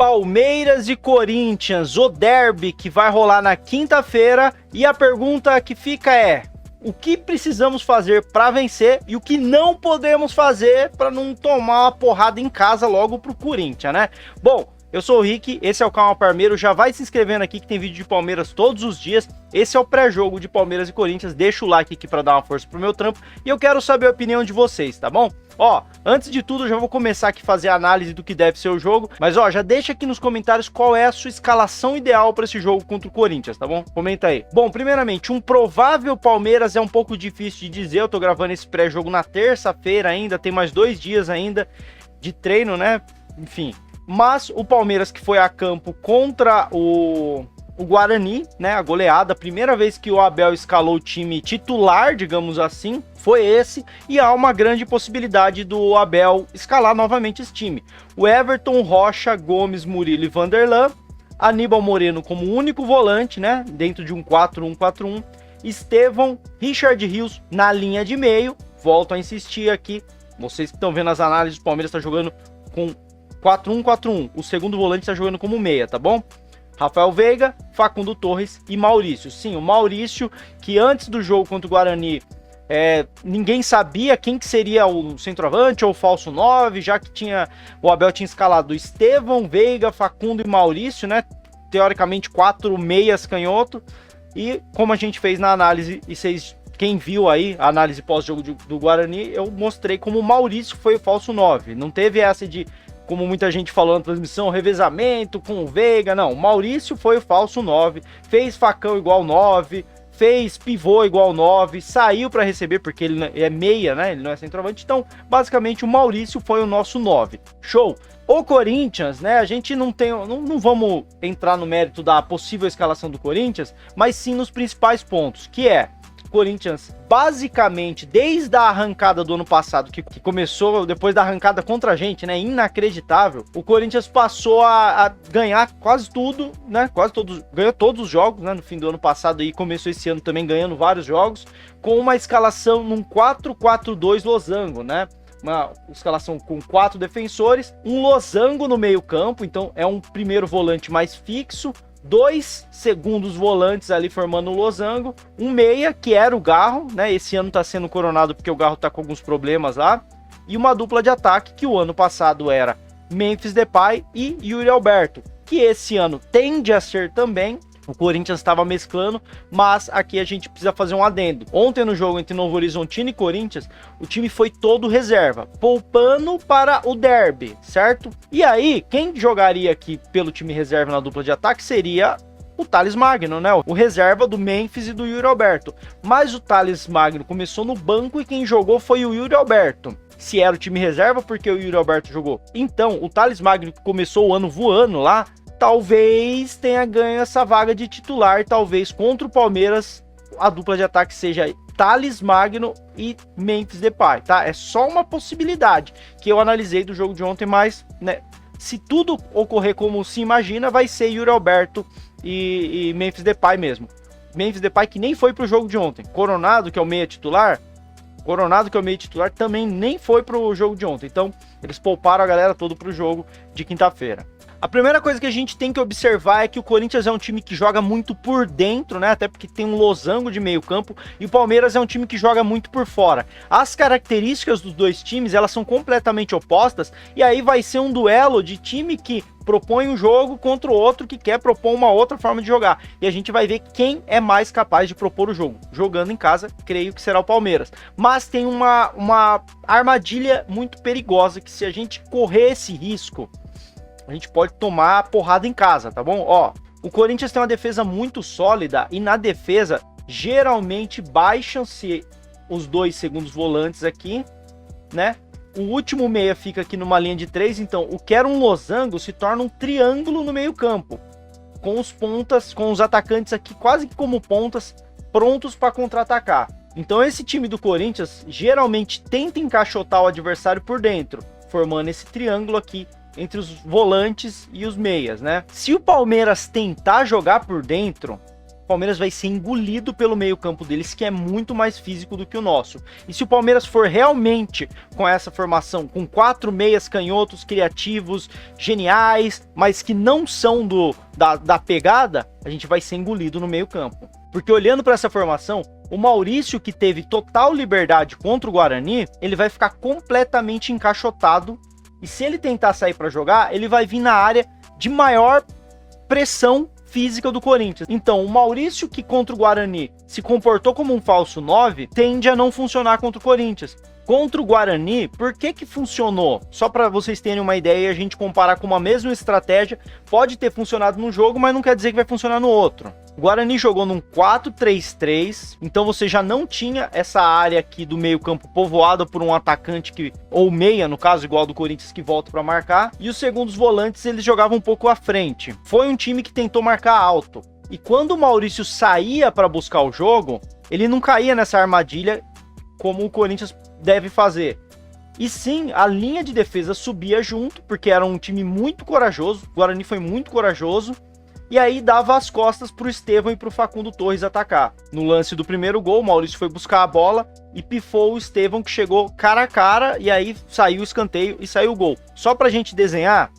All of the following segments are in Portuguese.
Palmeiras e Corinthians, o derby que vai rolar na quinta-feira. E a pergunta que fica é: o que precisamos fazer para vencer e o que não podemos fazer para não tomar uma porrada em casa logo pro Corinthians, né? Bom, eu sou o Rick, esse é o Calma Parmeiro, já vai se inscrevendo aqui que tem vídeo de Palmeiras todos os dias. Esse é o pré-jogo de Palmeiras e Corinthians, deixa o like aqui para dar uma força pro meu trampo e eu quero saber a opinião de vocês, tá bom? Ó, antes de tudo eu já vou começar aqui a fazer a análise do que deve ser o jogo, mas ó, já deixa aqui nos comentários qual é a sua escalação ideal para esse jogo contra o Corinthians, tá bom? Comenta aí. Bom, primeiramente, um provável Palmeiras é um pouco difícil de dizer, eu tô gravando esse pré-jogo na terça-feira ainda, tem mais 2 dias ainda de treino, né? Enfim, mas o Palmeiras que foi a campo contra o Guarani, né, a goleada, a primeira vez que o Abel escalou o time titular, digamos assim, foi esse, e há uma grande possibilidade do Abel escalar novamente esse time. O Everton, Rocha, Gomes, Murilo e Vanderlan, Aníbal Moreno como único volante, né, dentro de um 4-1-4-1, Estevão, Richard Rios na linha de meio, volto a insistir aqui, vocês que estão vendo as análises, o Palmeiras está jogando com 4-1-4-1, o segundo volante está jogando como meia, tá bom? Rafael Veiga, Facundo Torres e Maurício. Sim, o Maurício, que antes do jogo contra o Guarani, ninguém sabia quem que seria o centroavante ou o falso 9, já que o Abel tinha escalado Estevão, Veiga, Facundo e Maurício, né? Teoricamente 4 meias canhoto. E como a gente fez na análise, e quem viu aí a análise pós-jogo do Guarani, eu mostrei como o Maurício foi o falso 9. Não teve essa de, como muita gente falou na transmissão, revezamento com o Veiga, não. O Maurício foi o falso 9, fez facão igual 9, fez pivô igual 9, saiu para receber porque ele é meia, né? Ele não é centroavante. Então, basicamente, o Maurício foi o nosso 9. Show! O Corinthians, né? A gente não vamos entrar no mérito da possível escalação do Corinthians, mas sim nos principais pontos, que é Corinthians, basicamente, desde a arrancada do ano passado, que começou depois da arrancada contra a gente, né, inacreditável, o Corinthians passou a ganhar quase tudo, né, ganhou todos os jogos, né, no fim do ano passado e começou esse ano também ganhando vários jogos, com uma escalação num 4-4-2 losango, né, uma escalação com 4 defensores, um losango no meio campo, então é um primeiro volante mais fixo, 2 segundos volantes ali formando o losango, um meia, que era o Garro, né? Esse ano tá sendo coronado porque o Garro tá com alguns problemas lá, e uma dupla de ataque, que o ano passado era Memphis Depay e Yuri Alberto, que esse ano tende a ser também. O Corinthians estava mesclando, mas aqui a gente precisa fazer um adendo. Ontem no jogo entre Novo Horizontino e Corinthians, o time foi todo reserva, poupando para o derby, certo? E aí, quem jogaria aqui pelo time reserva na dupla de ataque seria o Thales Magno, né? O reserva do Memphis e do Yuri Alberto. Mas o Thales Magno começou no banco e quem jogou foi o Yuri Alberto. Se era o time reserva, porque o Yuri Alberto jogou. Então, o Thales Magno, que começou o ano voando lá, talvez tenha ganho essa vaga de titular, talvez contra o Palmeiras a dupla de ataque seja Thales Magno e Memphis Depay, tá? É só uma possibilidade que eu analisei do jogo de ontem, mas, né, se tudo ocorrer como se imagina, vai ser Yuri Alberto e Memphis Depay mesmo. Memphis Depay que nem foi pro jogo de ontem. Coronado, que é o meia titular, também nem foi pro jogo de ontem. Então, eles pouparam a galera toda pro jogo de quinta-feira. A primeira coisa que a gente tem que observar é que o Corinthians é um time que joga muito por dentro, né? Até porque tem um losango de meio campo, e o Palmeiras é um time que joga muito por fora. As características dos dois times, elas são completamente opostas, e aí vai ser um duelo de time que propõe um jogo contra o outro que quer propor uma outra forma de jogar. E a gente vai ver quem é mais capaz de propor o jogo. Jogando em casa, creio que será o Palmeiras. Mas tem uma armadilha muito perigosa que, se a gente correr esse risco, a gente pode tomar porrada em casa, tá bom? Ó, o Corinthians tem uma defesa muito sólida e na defesa, geralmente baixam-se os 2 segundos volantes aqui, né? O último meia fica aqui numa linha de 3, então o que era um losango se torna um triângulo no meio campo, com os pontas, com os atacantes aqui quase que como pontas, prontos para contra-atacar. Então esse time do Corinthians geralmente tenta encaixotar o adversário por dentro, formando esse triângulo aqui entre os volantes e os meias, né? Se o Palmeiras tentar jogar por dentro, o Palmeiras vai ser engolido pelo meio-campo deles, que é muito mais físico do que o nosso. E se o Palmeiras for realmente com essa formação, com 4 meias canhotos criativos, geniais, mas que não são da pegada, a gente vai ser engolido no meio-campo. Porque olhando para essa formação, o Maurício, que teve total liberdade contra o Guarani, ele vai ficar completamente encaixotado. E se ele tentar sair para jogar, ele vai vir na área de maior pressão física do Corinthians. Então, o Maurício, que contra o Guarani se comportou como um falso 9, tende a não funcionar contra o Corinthians. Contra o Guarani, por que funcionou? Só para vocês terem uma ideia e a gente comparar com uma mesma estratégia, pode ter funcionado num jogo, mas não quer dizer que vai funcionar no outro. O Guarani jogou num 4-3-3, então você já não tinha essa área aqui do meio campo povoada por um atacante ou meia, no caso, igual do Corinthians, que volta para marcar, e os segundos volantes eles jogavam um pouco à frente. Foi um time que tentou marcar alto, e quando o Maurício saía para buscar o jogo, ele não caía nessa armadilha como o Corinthians deve fazer. E sim, a linha de defesa subia junto, porque era um time muito corajoso, o Guarani foi muito corajoso, e aí dava as costas pro Estevão e pro Facundo Torres atacar. No lance do primeiro gol, o Maurício foi buscar a bola e pifou o Estevão, que chegou cara a cara, e aí saiu o escanteio e saiu o gol. Só pra gente desenhar,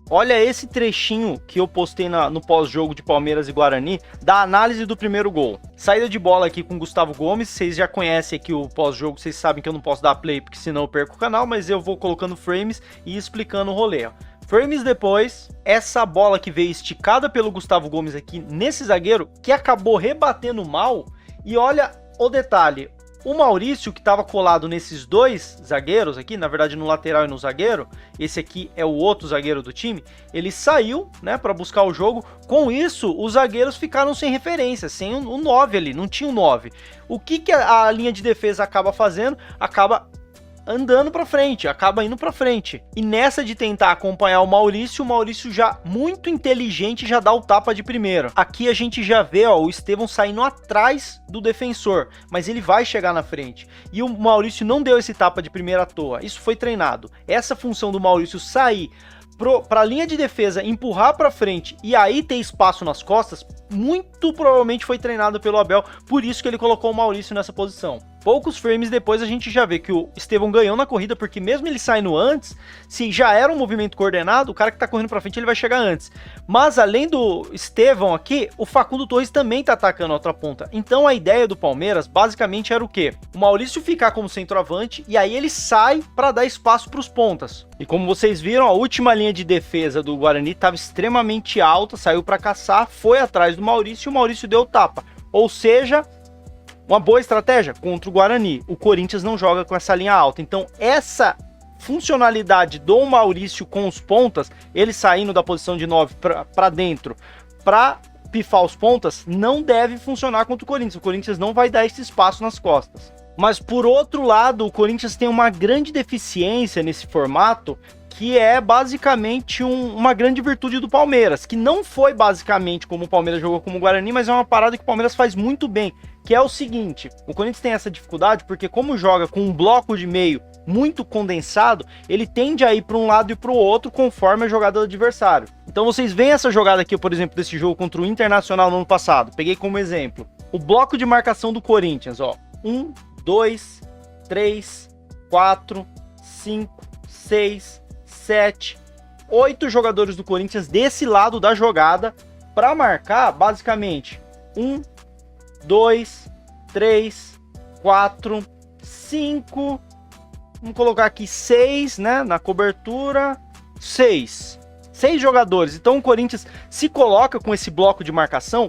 olha esse trechinho que eu postei no pós-jogo de Palmeiras e Guarani, da análise do primeiro gol. Saída de bola aqui com o Gustavo Gomes, vocês já conhecem aqui o pós-jogo, vocês sabem que eu não posso dar play, porque senão eu perco o canal, mas eu vou colocando frames e explicando o rolê, ó. Frames depois, essa bola que veio esticada pelo Gustavo Gomes aqui nesse zagueiro, que acabou rebatendo mal, e olha o detalhe, o Maurício, que estava colado nesses dois zagueiros aqui, na verdade no lateral e no zagueiro, esse aqui é o outro zagueiro do time, ele saiu, né, para buscar o jogo. Com isso, os zagueiros ficaram sem referência, sem o 9 ali, não tinha um 9. O que a linha de defesa acaba fazendo? Acaba andando para frente, acaba indo para frente. E nessa de tentar acompanhar o Maurício já muito inteligente já dá o tapa de primeira. Aqui a gente já vê, ó, o Estevão saindo atrás do defensor, mas ele vai chegar na frente. E o Maurício não deu esse tapa de primeira à toa. Isso foi treinado. Essa função do Maurício sair para a linha de defesa, empurrar para frente e aí ter espaço nas costas, muito provavelmente foi treinado pelo Abel, por isso que ele colocou o Maurício nessa posição. Poucos frames depois a gente já vê que o Estevão ganhou na corrida, porque mesmo ele saindo antes, se já era um movimento coordenado, o cara que tá correndo pra frente ele vai chegar antes. Mas além do Estevão aqui, o Facundo Torres também tá atacando a outra ponta. Então a ideia do Palmeiras basicamente era o quê? O Maurício ficar como centroavante e aí ele sai para dar espaço pros pontas. E como vocês viram, a última linha de defesa do Guarani estava extremamente alta, saiu para caçar, foi atrás do Maurício e o Maurício deu o tapa. Ou seja, uma boa estratégia contra o Guarani. O Corinthians não joga com essa linha alta. Então, essa funcionalidade do Maurício com os pontas, ele saindo da posição de 9 para dentro, para pifar os pontas, não deve funcionar contra o Corinthians. O Corinthians não vai dar esse espaço nas costas. Mas, por outro lado, o Corinthians tem uma grande deficiência nesse formato, que é basicamente uma grande virtude do Palmeiras, que não foi basicamente como o Palmeiras jogou como o Guarani, mas é uma parada que o Palmeiras faz muito bem, que é o seguinte: o Corinthians tem essa dificuldade porque como joga com um bloco de meio muito condensado, ele tende a ir para um lado e para o outro conforme a jogada do adversário. Então vocês veem essa jogada aqui, por exemplo, desse jogo contra o Internacional no ano passado, peguei como exemplo, o bloco de marcação do Corinthians, ó, 1, 2, 3, 4, 5, 6, 7, 8 jogadores do Corinthians desse lado da jogada para marcar basicamente 1, 2, 3, 4, 5, vamos colocar aqui 6, né, na cobertura, 6 jogadores. Então o Corinthians se coloca com esse bloco de marcação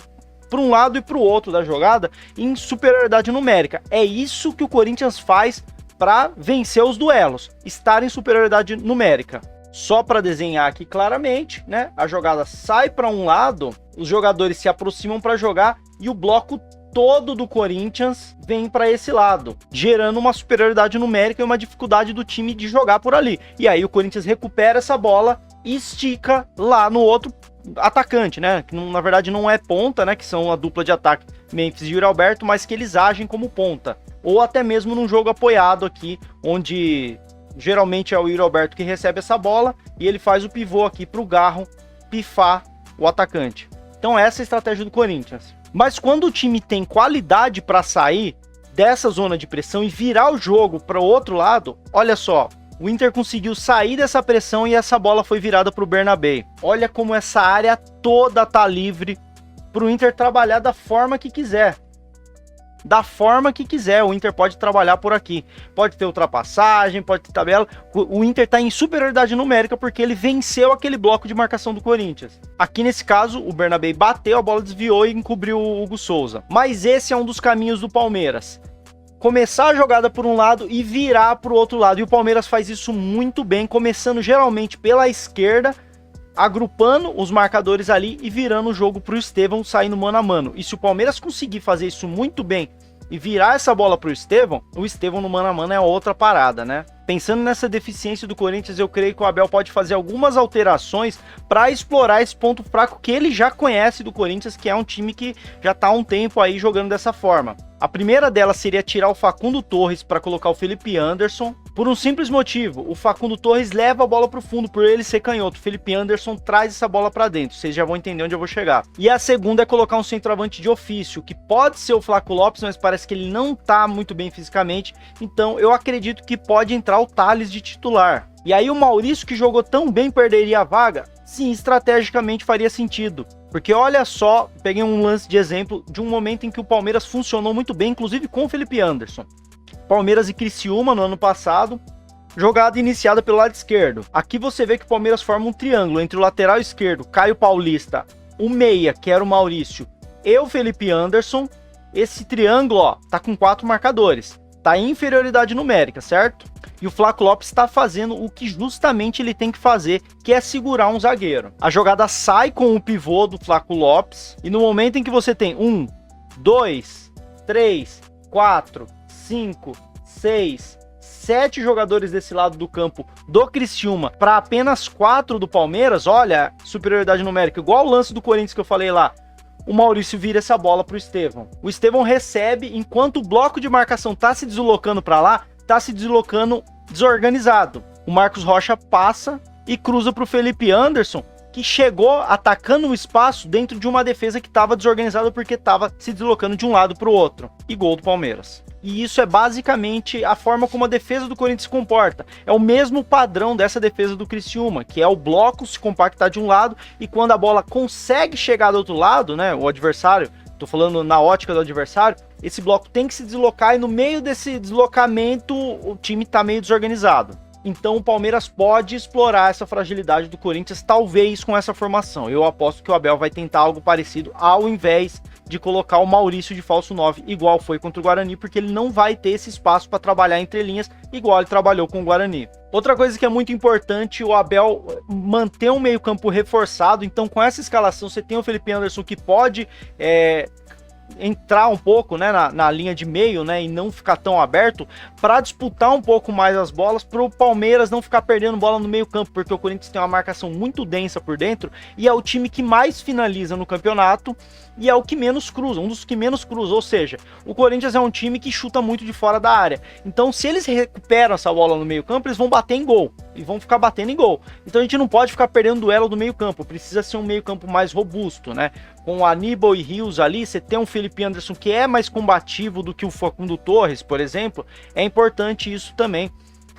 para um lado e para o outro da jogada em superioridade numérica. É isso que o Corinthians faz para vencer os duelos, estar em superioridade numérica. Só para desenhar aqui claramente, né? A jogada sai para um lado, os jogadores se aproximam para jogar e o bloco todo do Corinthians vem para esse lado, gerando uma superioridade numérica e uma dificuldade do time de jogar por ali. E aí o Corinthians recupera essa bola e estica lá no outro atacante, né? Que na verdade não é ponta, né? Que são a dupla de ataque Memphis e Yuri Alberto, mas que eles agem como ponta. Ou até mesmo num jogo apoiado aqui, onde geralmente é o Yuri Alberto que recebe essa bola e ele faz o pivô aqui para o Garro pifar o atacante. Então essa é a estratégia do Corinthians. Mas quando o time tem qualidade para sair dessa zona de pressão e virar o jogo para o outro lado, olha só, o Inter conseguiu sair dessa pressão e essa bola foi virada para o Bernabé. Olha como essa área toda tá livre para o Inter trabalhar da forma que quiser. Da forma que quiser, o Inter pode trabalhar por aqui. Pode ter ultrapassagem, pode ter tabela. O Inter está em superioridade numérica porque ele venceu aquele bloco de marcação do Corinthians. Aqui nesse caso, o Bernabé bateu, a bola desviou e encobriu o Hugo Souza. Mas esse é um dos caminhos do Palmeiras. Começar a jogada por um lado e virar para o outro lado. E o Palmeiras faz isso muito bem, começando geralmente pela esquerda, agrupando os marcadores ali e virando o jogo para o Estevão, saindo mano a mano. E se o Palmeiras conseguir fazer isso muito bem e virar essa bola para o Estevão no mano a mano é outra parada, né? Pensando nessa deficiência do Corinthians, eu creio que o Abel pode fazer algumas alterações para explorar esse ponto fraco que ele já conhece do Corinthians, que é um time que já está há um tempo aí jogando dessa forma. A primeira delas seria tirar o Facundo Torres para colocar o Felipe Anderson, por um simples motivo: o Facundo Torres leva a bola para o fundo por ele ser canhoto, o Felipe Anderson traz essa bola para dentro, vocês já vão entender onde eu vou chegar. E a segunda é colocar um centroavante de ofício, que pode ser o Flaco Lopes, mas parece que ele não está muito bem fisicamente, então eu acredito que pode entrar o Thales de titular. E aí o Maurício, que jogou tão bem, perderia a vaga? Sim, estrategicamente faria sentido. Porque olha só, peguei um lance de exemplo de um momento em que o Palmeiras funcionou muito bem, inclusive com o Felipe Anderson. Palmeiras e Criciúma no ano passado, jogada iniciada pelo lado esquerdo. Aqui você vê que o Palmeiras forma um triângulo entre o lateral esquerdo, Caio Paulista, o meia, que era o Maurício, e o Felipe Anderson. Esse triângulo, ó, tá com 4 marcadores. Tá em inferioridade numérica, certo? E o Flaco Lopes está fazendo o que justamente ele tem que fazer, que é segurar um zagueiro. A jogada sai com o pivô do Flaco Lopes, e no momento em que você tem 1, 2, 3, 4, 5, 6, 7 jogadores desse lado do campo do Criciúma para apenas 4 do Palmeiras, olha, superioridade numérica, igual o lance do Corinthians que eu falei lá. O Maurício vira essa bola pro Estevão. O Estevão recebe, enquanto o bloco de marcação tá se deslocando para lá, tá se deslocando desorganizado. O Marcos Rocha passa e cruza pro Felipe Anderson, que chegou atacando o espaço dentro de uma defesa que estava desorganizada porque estava se deslocando de um lado para o outro. E gol do Palmeiras. E isso é basicamente a forma como a defesa do Corinthians se comporta. É o mesmo padrão dessa defesa do Criciúma, que é o bloco se compactar de um lado e quando a bola consegue chegar do outro lado, né, o adversário, tô falando na ótica do adversário, esse bloco tem que se deslocar e no meio desse deslocamento o time tá meio desorganizado. Então o Palmeiras pode explorar essa fragilidade do Corinthians, talvez com essa formação. Eu aposto que o Abel vai tentar algo parecido, ao invés de colocar o Maurício de falso 9, igual foi contra o Guarani, porque ele não vai ter esse espaço para trabalhar entre linhas, igual ele trabalhou com o Guarani. Outra coisa que é muito importante, o Abel manter um meio campo reforçado. Então com essa escalação você tem o Felipe Anderson que pode entrar um pouco, né, na linha de meio, né, e não ficar tão aberto, para disputar um pouco mais as bolas, para o Palmeiras não ficar perdendo bola no meio campo, porque o Corinthians tem uma marcação muito densa por dentro, e é o time que mais finaliza no campeonato, e é o que menos cruza, um dos que menos cruza, ou seja, o Corinthians é um time que chuta muito de fora da área, então se eles recuperam essa bola no meio campo, eles vão bater em gol, e vão ficar batendo em gol, então a gente não pode ficar perdendo duelo do meio campo, precisa ser um meio campo mais robusto, né, com o Aníbal e Rios ali, você tem um Felipe Anderson que é mais combativo do que o Facundo Torres, por exemplo, é importante isso também,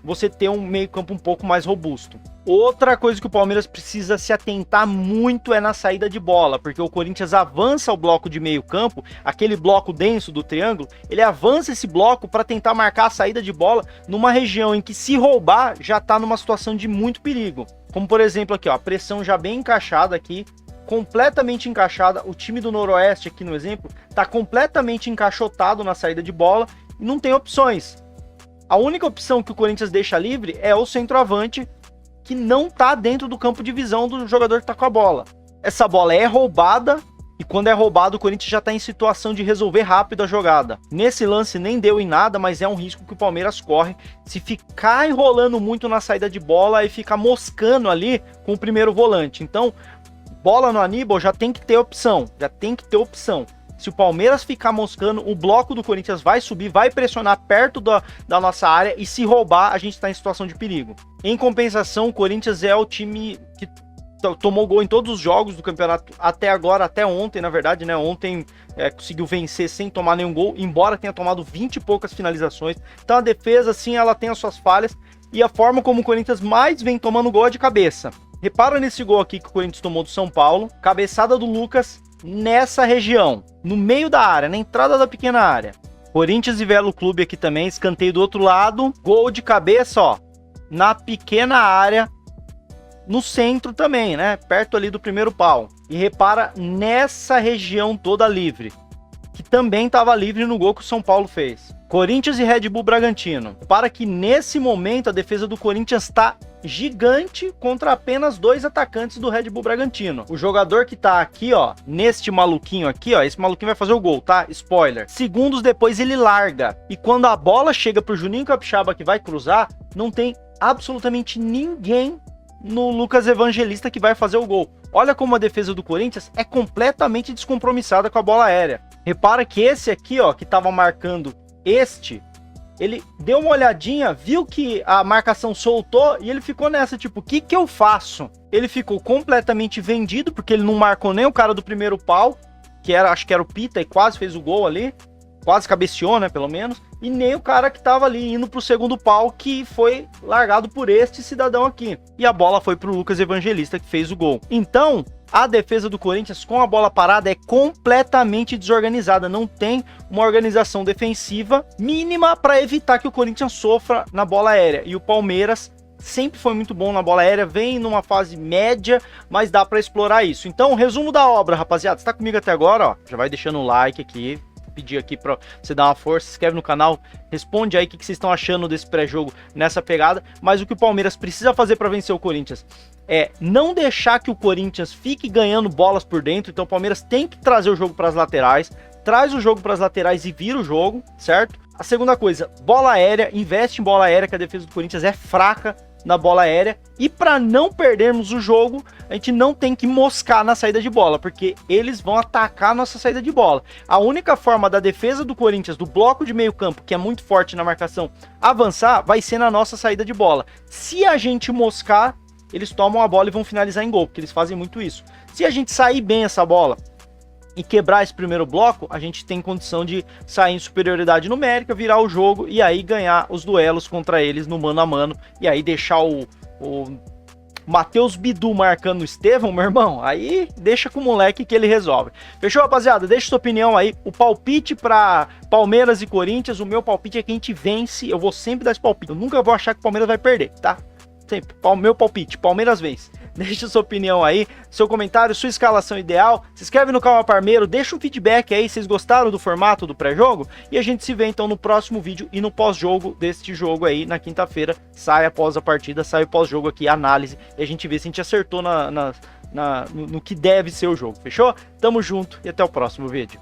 você ter um meio campo um pouco mais robusto. Outra coisa que o Palmeiras precisa se atentar muito é na saída de bola, porque o Corinthians avança o bloco de meio campo, aquele bloco denso do triângulo, ele avança esse bloco para tentar marcar a saída de bola numa região em que se roubar já está numa situação de muito perigo. Como por exemplo aqui, ó, a pressão já bem encaixada aqui, completamente encaixada, o time do Noroeste aqui no exemplo está completamente encaixotado na saída de bola e não tem opções. A única opção que o Corinthians deixa livre é o centroavante, que não está dentro do campo de visão do jogador que está com a bola. Essa bola é roubada e quando é roubado o Corinthians já está em situação de resolver rápido a jogada. Nesse lance nem deu em nada, mas é um risco que o Palmeiras corre se ficar enrolando muito na saída de bola e ficar moscando ali com o primeiro volante. Então, bola no Aníbal já tem que ter opção, Se o Palmeiras ficar moscando, o bloco do Corinthians vai subir, vai pressionar perto da nossa área e se roubar, a gente está em situação de perigo. Em compensação, o Corinthians é o time que tomou gol em todos os jogos do campeonato até agora, até ontem, na verdade, né? Ontem conseguiu vencer sem tomar nenhum gol, embora tenha tomado 20 e poucas finalizações. Então a defesa, sim, ela tem as suas falhas, e a forma como o Corinthians mais vem tomando gol é de cabeça. Repara nesse gol aqui que o Corinthians tomou do São Paulo, cabeçada do Lucas nessa região, no meio da área, na entrada da pequena área. Corinthians e Velo Clube aqui também, escanteio do outro lado, gol de cabeça, ó, na pequena área, no centro também, né, perto ali do primeiro pau. E repara nessa região toda livre, que também estava livre no gol que o São Paulo fez. Corinthians e Red Bull Bragantino. Para que nesse momento a defesa do Corinthians está gigante contra apenas 2 atacantes do Red Bull Bragantino. O jogador que tá aqui, ó, neste maluquinho aqui, ó, esse maluquinho vai fazer o gol, tá? Spoiler. Segundos depois ele larga. E quando a bola chega pro Juninho Capixaba que vai cruzar, não tem absolutamente ninguém no Lucas Evangelista que vai fazer o gol. Olha como a defesa do Corinthians é completamente descompromissada com a bola aérea. Repara que esse aqui, ó, que tava marcando ele deu uma olhadinha, viu que a marcação soltou e ele ficou nessa, tipo, o que que eu faço? Ele ficou completamente vendido, porque ele não marcou nem o cara do primeiro pau, que era, acho que era o Pita, e quase fez o gol ali, quase cabeceou, né, pelo menos, e nem o cara que tava ali indo pro segundo pau, que foi largado por este cidadão aqui. E a bola foi pro Lucas Evangelista, que fez o gol. Então, a defesa do Corinthians com a bola parada é completamente desorganizada, não tem uma organização defensiva mínima para evitar que o Corinthians sofra na bola aérea. E o Palmeiras sempre foi muito bom na bola aérea, vem numa fase média, mas dá para explorar isso. Então, resumo da obra, rapaziada, você tá comigo até agora, ó, já vai deixando o like aqui, pedir aqui para você dar uma força, se inscreve no canal, responde aí o que vocês estão achando desse pré-jogo nessa pegada. Mas o que o Palmeiras precisa fazer para vencer o Corinthians é não deixar que o Corinthians fique ganhando bolas por dentro. Então o Palmeiras tem que trazer o jogo para as laterais, traz o jogo para as laterais e vira o jogo, certo? A segunda coisa, bola aérea, investe em bola aérea, que a defesa do Corinthians é fraca na bola aérea. E para não perdermos o jogo, a gente não tem que moscar na saída de bola, porque eles vão atacar a nossa saída de bola. A única forma da defesa do Corinthians, do bloco de meio campo, que é muito forte na marcação, avançar, vai ser na nossa saída de bola. Se a gente moscar, eles tomam a bola e vão finalizar em gol, porque eles fazem muito isso. Se a gente sair bem essa bola e quebrar esse primeiro bloco, a gente tem condição de sair em superioridade numérica, virar o jogo e aí ganhar os duelos contra eles no mano a mano, e aí deixar o Matheus Bidu marcando o Estevão, meu irmão, aí deixa com o moleque que ele resolve. Fechou, rapaziada? Deixa sua opinião aí, o palpite para Palmeiras e Corinthians. O meu palpite é que a gente vence, eu vou sempre dar esse palpite, eu nunca vou achar que o Palmeiras vai perder, tá? Sempre, meu palpite, Palmeiras vence. Deixa sua opinião aí, seu comentário, sua escalação ideal. Se inscreve no canal Parmeiro, deixa um feedback aí, vocês gostaram do formato do pré-jogo? E a gente se vê então no próximo vídeo e no pós-jogo deste jogo aí, na quinta-feira. Sai após a partida, sai o pós-jogo aqui, análise, e a gente vê se a gente acertou no que deve ser o jogo, fechou? Tamo junto e até o próximo vídeo.